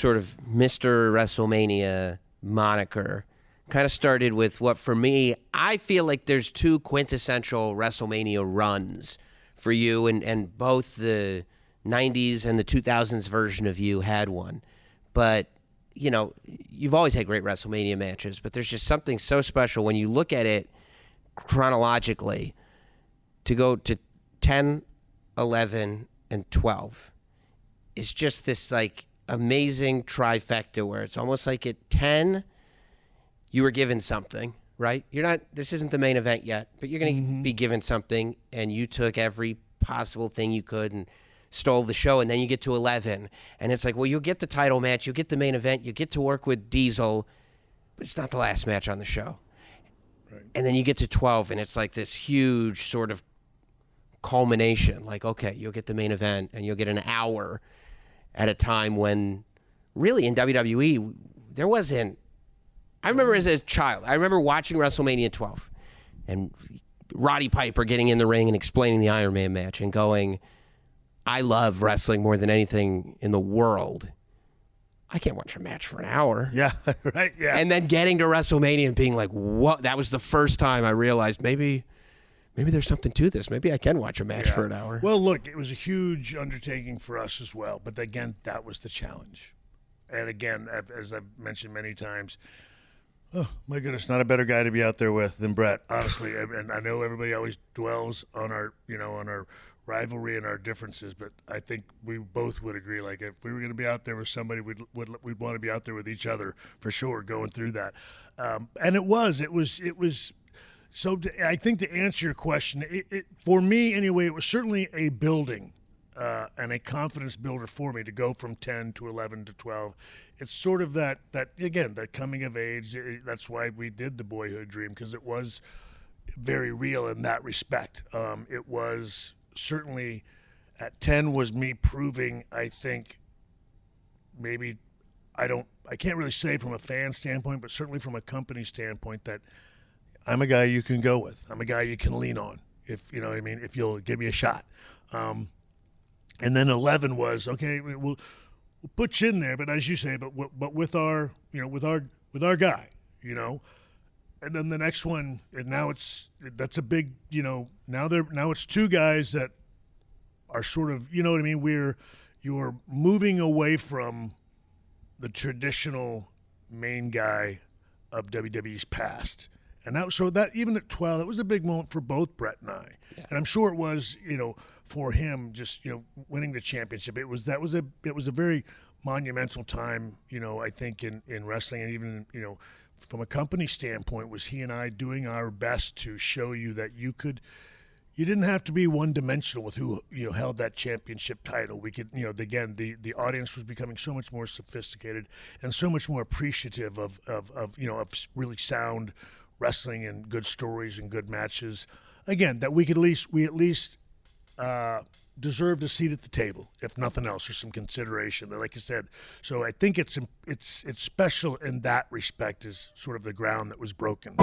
sort of Mr. WrestleMania moniker kind of started with what, for me, I feel like there's two quintessential WrestleMania runs for you, and both the 90s and the 2000s version of you had one. But, you know, you've always had great WrestleMania matches, but there's just something so special when you look at it chronologically to go to 10, 11, and 12 is just this, like, amazing trifecta where it's almost like at 10, you were given something, right? This isn't the main event yet, but you're going to be given something, and you took every possible thing you could and stole the show. And then you get to 11, and it's like, well, you'll get the title match, you'll get the main event, you get to work with Diesel, but it's not the last match on the show. Right. And then you get to 12, and it's like this huge sort of culmination. Like, okay, you'll get the main event, and you'll get an hour at a time when really in WWE, there wasn't. I remember as a child, I remember watching WrestleMania 12 and Roddy Piper getting in the ring and explaining the Iron Man match and going, I love wrestling more than anything in the world. I can't watch a match for an hour. Yeah, right, yeah. And then getting to WrestleMania and being like, what? That was the first time I realized maybe there's something to this. Maybe I can watch a match for an hour. Well, look, it was a huge undertaking for us as well. But again, that was the challenge. And again, as I've mentioned many times, oh, my goodness, not a better guy to be out there with than Bret, honestly. And I know everybody always dwells on our rivalry and our differences, but I think we both would agree, like, if we were going to be out there with somebody, we'd want to be out there with each other for sure, going through that. And it was. So I think to answer your question, it for me anyway, it was certainly a building and a confidence builder for me to go from 10 to 11 to 12. It's sort of that again, that coming of age. That's why we did the boyhood dream, because it was very real in that respect. It was certainly at 10 was me proving, I think, maybe I can't really say from a fan standpoint, but certainly from a company standpoint, that I'm a guy you can go with. I'm a guy you can lean on, if you know what I mean, if you'll give me a shot. And then 11 was, okay, we'll put you in there, but as you say, but with our, with our guy, And then the next one, and that's a big, now it's two guys that are sort of, you know what I mean, you're moving away from the traditional main guy of WWE's past. And that even at 12, that was a big moment for both Bret and I. Yeah. And I'm sure it was, for him just, winning the championship. It was a very monumental time, I think in wrestling, and even, from a company standpoint, was he and I doing our best to show you that you didn't have to be one-dimensional with who held that championship title. We could, again, the audience was becoming so much more sophisticated and so much more appreciative of really sound wrestling and good stories and good matches. Again, that we at least deserved a seat at the table, if nothing else, or some consideration. Like you said, so I think it's special in that respect, is sort of the ground that was broken.